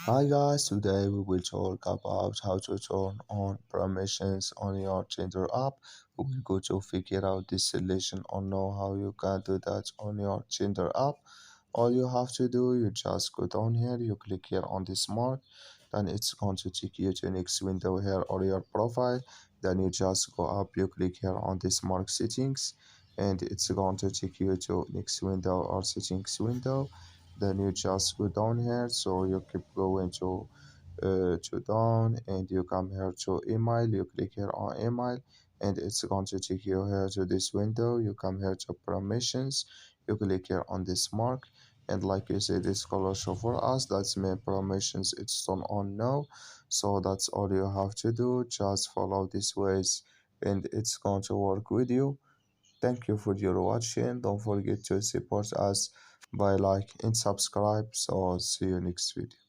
Hi guys, today we will talk about how to turn on permissions on your Tinder app. We will go to figure out this solution or know how you can do that on your Tinder app. All you have to do, you just go down here, you click here on this mark, then it's going to take you to next window here or your profile. Then you just go up, you click here on this mark settings, and it's going to take you to next window or settings window. Then you just go down here, so you keep going to down, and you come here to email, you click here on email, and it's going to take you here to this window. You come here to permissions, you click here on this mark, and like you see this color show for us, that's main permissions, it's turned on now. So that's all you have to do, just follow these ways and it's going to work with you. Thank you for your watching. Don't forget to support us by like and subscribe. So see you next video.